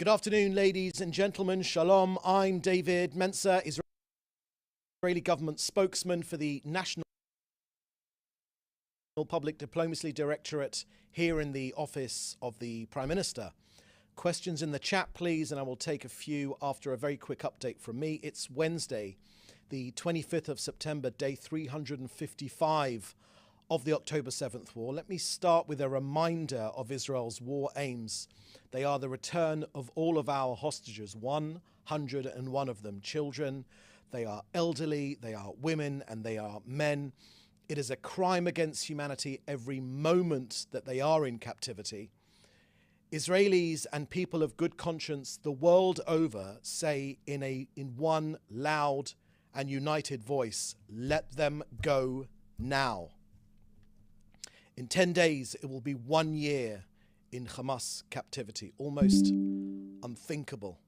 Good afternoon, ladies and gentlemen. Shalom. I'm David Mencer, Israeli government spokesman for the National Public Diplomacy Directorate here in the office of the Prime Minister. Questions in the chat, please, and I will take a few after a very quick update from me. It's Wednesday, the 25th of September, day 355 of the October 7th war. Let me start with a reminder of Israel's war aims. They are the return of all of our hostages, 101 of them children. They are elderly, they are women, and they are men. It is a crime against humanity every moment that they are in captivity. Israelis and people of good conscience the world over say in one loud and united voice, let them go now. In 10 days, it will be 1 year in Hamas captivity, almost unthinkable.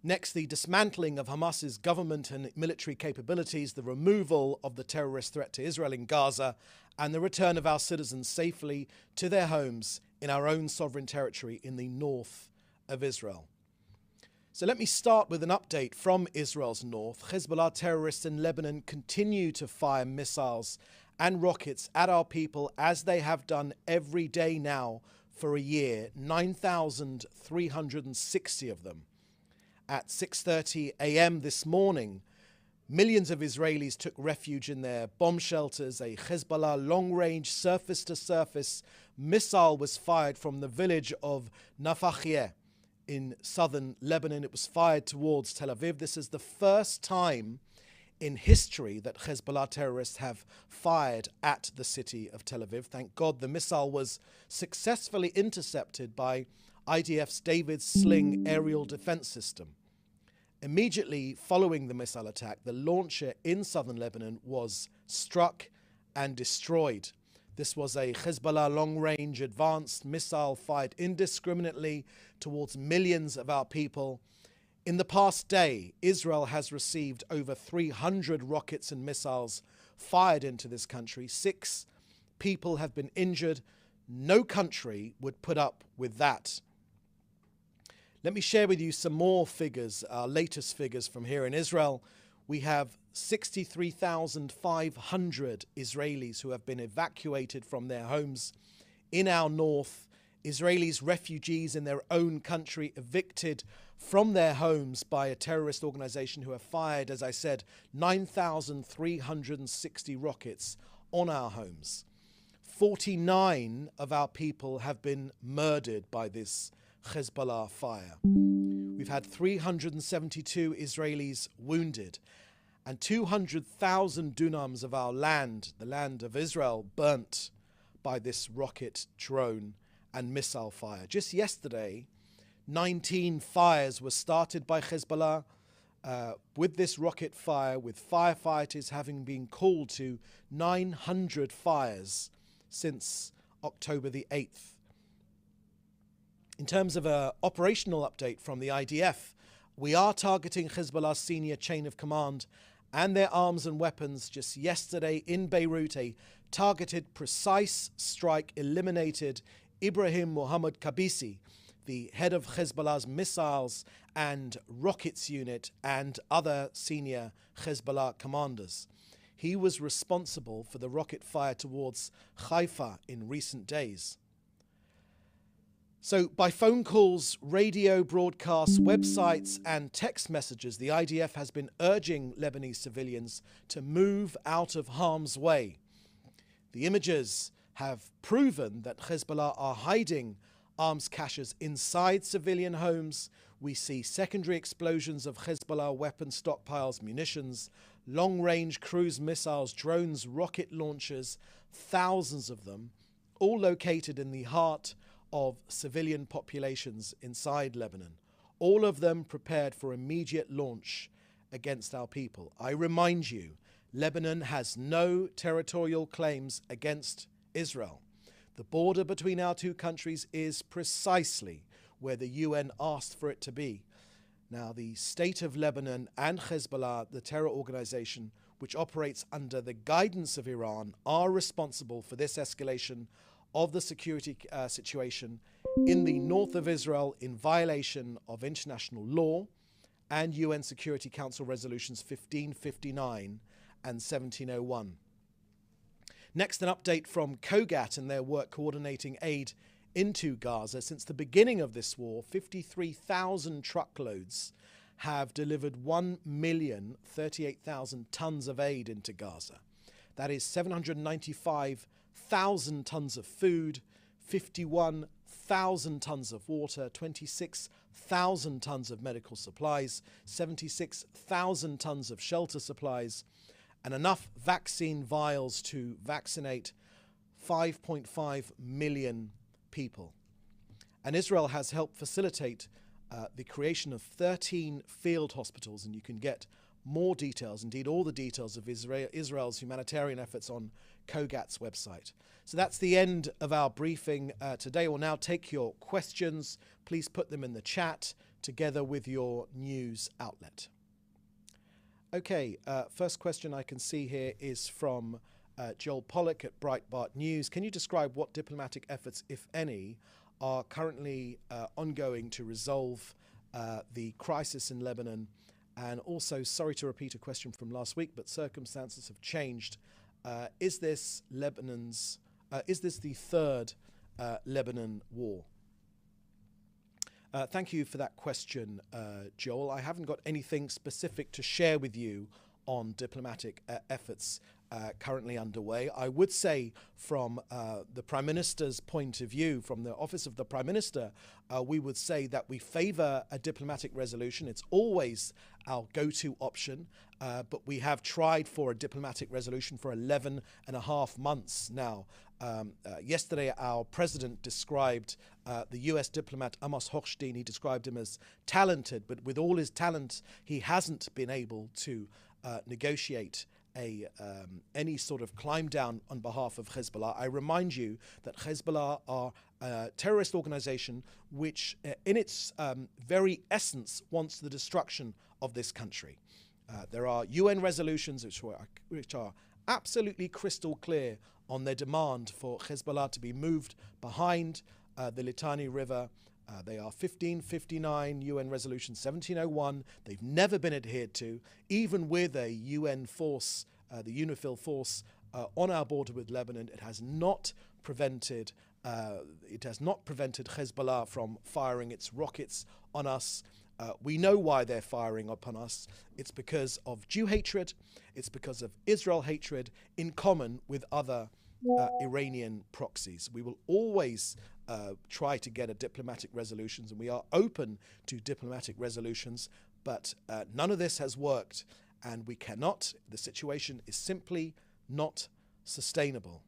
Next, the dismantling of Hamas's government and military capabilities, the removal of the terrorist threat to Israel in Gaza, and the return of our citizens safely to their homes in our own sovereign territory in the north of Israel. So let me start with an update from Israel's north. Hezbollah terrorists in Lebanon continue to fire missiles and rockets at our people as they have done every day now for a year, 9,360 of them. At 6:30 a.m. this morning, millions of Israelis took refuge in their bomb shelters. A Hezbollah long-range surface-to-surface missile was fired from the village of Nafahiyeh in southern Lebanon. It was fired towards Tel Aviv. This is the first time in history that Hezbollah terrorists have fired at the city of Tel Aviv. Thank God the missile was successfully intercepted by IDF's David Sling aerial defense system. Immediately following the missile attack, the launcher in southern Lebanon was struck and destroyed. This was a Hezbollah long-range advanced missile fired indiscriminately towards millions of our people. In the past day, Israel has received over 300 rockets and missiles fired into this country. 6 people have been injured. No country would put up with that. Let me share with you some more figures, our latest figures from here in Israel. We have 63,500 Israelis who have been evacuated from their homes in our north. Israelis, refugees in their own country, evicted from their homes by a terrorist organization who have fired, as I said, 9,360 rockets on our homes. 49 of our people have been murdered by this Hezbollah fire. We've had 372 Israelis wounded and 200,000 dunams of our land, the land of Israel, burnt by this rocket, drone and missile fire. Just yesterday, 19 fires were started by Hezbollah with this rocket fire, with firefighters having been called to 900 fires since October the 8th. In terms of an operational update from the IDF, we are targeting Hezbollah's senior chain of command and their arms and weapons. Just yesterday in Beirut, a targeted, precise strike eliminated Ibrahim Mohammed Kabisi, the head of Hezbollah's missiles and rockets unit, and other senior Hezbollah commanders. He was responsible for the rocket fire towards Haifa in recent days. So by phone calls, radio broadcasts, websites and text messages, the IDF has been urging Lebanese civilians to move out of harm's way. The images have proven that Hezbollah are hiding arms caches inside civilian homes. We see secondary explosions of Hezbollah weapon stockpiles, munitions, long-range cruise missiles, drones, rocket launchers, thousands of them, all located in the heart of civilian populations inside Lebanon, all of them prepared for immediate launch against our people. I remind you, Lebanon has no territorial claims against Israel. The border between our two countries is precisely where the UN asked for it to be. Now, the state of Lebanon and Hezbollah, the terror organization, which operates under the guidance of Iran, are responsible for this escalation of the security situation in the north of Israel in violation of international law and UN Security Council resolutions 1559 and 1701. Next, an update from COGAT and their work coordinating aid into Gaza. Since the beginning of this war, 53,000 truckloads have delivered 1,038,000 tons of aid into Gaza. That is 795,000 tons of food, 51,000 tons of water, 26,000 tons of medical supplies, 76,000 tons of shelter supplies, and enough vaccine vials to vaccinate 5.5 million people. And Israel has helped facilitate the creation of 13 field hospitals, and you can get more details, indeed all the details of Israel's humanitarian efforts on COGAT's website. So that's the end of our briefing today. We'll now take your questions. Please put them in the chat together with your news outlet. Okay, first question I can see here is from Joel Pollack at Breitbart News. Can you describe what diplomatic efforts, if any, are currently ongoing to resolve the crisis in Lebanon? And also, sorry to repeat a question from last week, but circumstances have changed. Is this the third Lebanon war? Thank you for that question, Joel. I haven't got anything specific to share with you on diplomatic efforts currently underway. I would say from the Prime Minister's point of view, from the Office of the Prime Minister, we would say that we favour a diplomatic resolution. It's always our go-to option, but we have tried for a diplomatic resolution for 11 and a half months now. Yesterday, our president described the US diplomat Amos Hochstein. He described him as talented, but with all his talent, he hasn't been able to negotiate any sort of climb down on behalf of Hezbollah. I remind you that Hezbollah are a terrorist organization which, in its very essence, wants the destruction of this country. There are UN resolutions which are absolutely crystal clear on their demand for Hezbollah to be moved behind the Litani River. They are 1559, UN Resolution 1701. They've never been adhered to, even with a UN force, the UNIFIL force, on our border with Lebanon. It has not prevented Hezbollah from firing its rockets on us. We know why they're firing upon us. It's because of Jew hatred. It's because of Israel hatred in common with other Iranian proxies. We will always try to get a diplomatic resolutions, and we are open to diplomatic resolutions, but none of this has worked, and we cannot. The situation is simply not sustainable.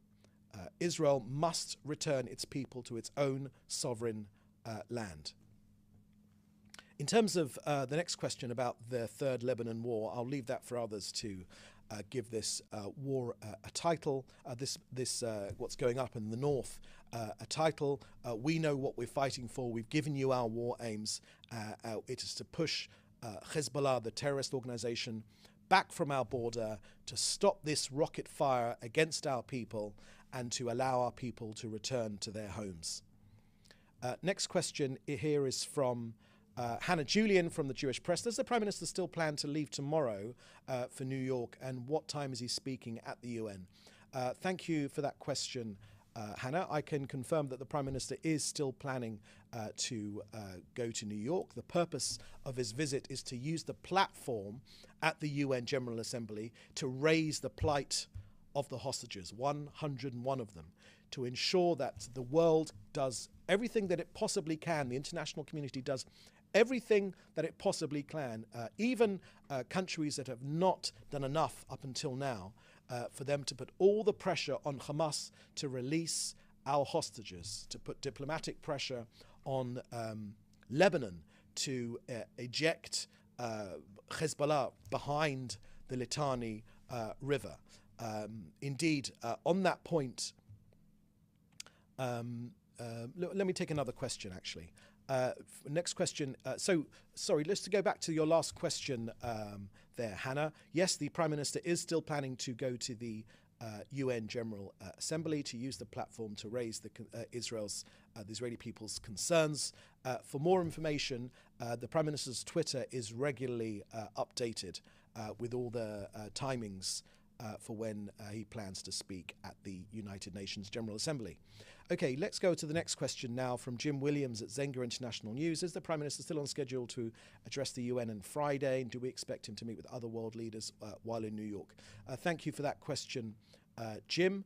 Israel must return its people to its own sovereign land. In terms of the next question about the third Lebanon war, I'll leave that for others to give this war a title, what's going up in the north, a title. We know what we're fighting for. We've given you our war aims. It is to push Hezbollah, the terrorist organization, back from our border, to stop this rocket fire against our people, and to allow our people to return to their homes. Next question here is from Hannah Julian from the Jewish Press. Does the Prime Minister still plan to leave tomorrow for New York, and what time is he speaking at the UN? Thank you for that question, Hannah. I can confirm that the Prime Minister is still planning to go to New York. The purpose of his visit is to use the platform at the UN General Assembly to raise the plight of the hostages, 101 of them, to ensure that the world does everything that it possibly can, the international community does everything that it possibly can, even countries that have not done enough up until now, for them to put all the pressure on Hamas to release our hostages, to put diplomatic pressure on Lebanon to eject Hezbollah behind the Litani River. Indeed, on that point, let me take another question, actually. Next question. Sorry, let's go back to your last question there, Hannah. Yes, the Prime Minister is still planning to go to the UN General Assembly to use the platform to raise the Israeli people's concerns. For more information, the Prime Minister's Twitter is regularly updated with all the timings for when he plans to speak at the United Nations General Assembly. Okay, let's go to the next question now from Jim Williams at Zenga International News. Is the Prime Minister still on schedule to address the UN on Friday? And do we expect him to meet with other world leaders while in New York? Thank you for that question, Jim.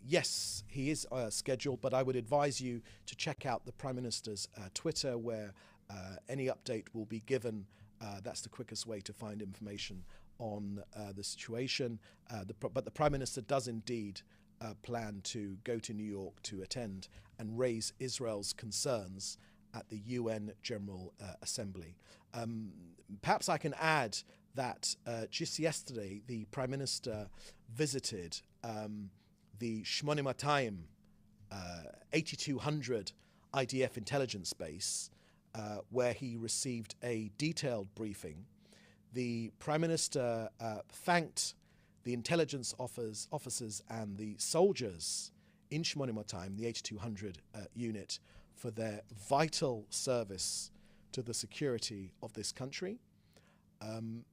Yes, he is scheduled, but I would advise you to check out the Prime Minister's Twitter, where any update will be given. That's the quickest way to find information on the situation. But the Prime Minister does indeed plan to go to New York to attend and raise Israel's concerns at the UN General Assembly. Perhaps I can add that just yesterday the Prime Minister visited the 8200 8200 IDF intelligence base, where he received a detailed briefing. The Prime Minister thanked the intelligence officers and the soldiers in 8200, the 8200 unit, for their vital service to the security of this country. And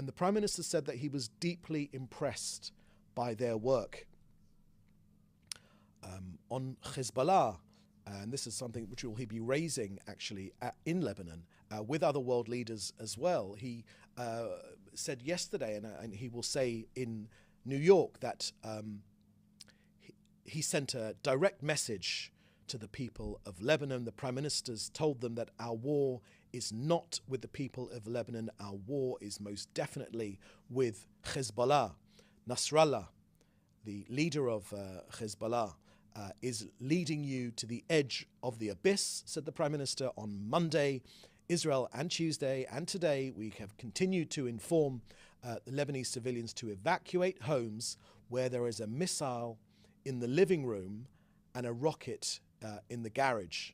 the Prime Minister said that he was deeply impressed by their work. On Hezbollah, and this is something which will he be raising actually in Lebanon with other world leaders as well. He said yesterday, and he will say in New York, that he sent a direct message to the people of Lebanon. The Prime Minister's told them that our war is not with the people of Lebanon. Our war is most definitely with Hezbollah. Nasrallah, the leader of Hezbollah, is leading you to the edge of the abyss, said the Prime Minister on Monday. Israel and Tuesday and today, we have continued to inform the Lebanese civilians to evacuate homes where there is a missile in the living room and a rocket in the garage.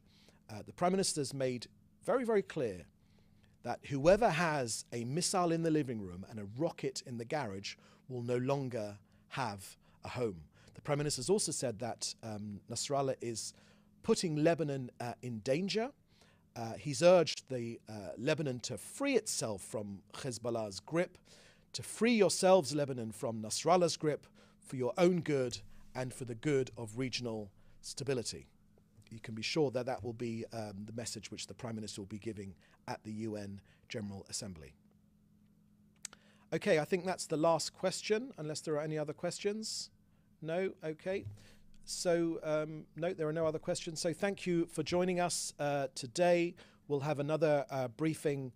The Prime Minister's made very, very clear that whoever has a missile in the living room and a rocket in the garage will no longer have a home. The Prime Minister's also said that Nasrallah is putting Lebanon in danger. He's urged the Lebanon to free itself from Hezbollah's grip, to free yourselves, Lebanon, from Nasrallah's grip for your own good and for the good of regional stability. You can be sure that that will be the message which the Prime Minister will be giving at the UN General Assembly. Okay, I think that's the last question, unless there are any other questions. No? Okay. So, no, there are no other questions. So thank you for joining us today. We'll have another briefing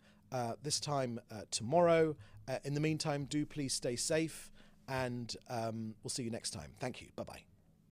this time tomorrow. In the meantime, do please stay safe, and we'll see you next time. Thank you. Bye-bye.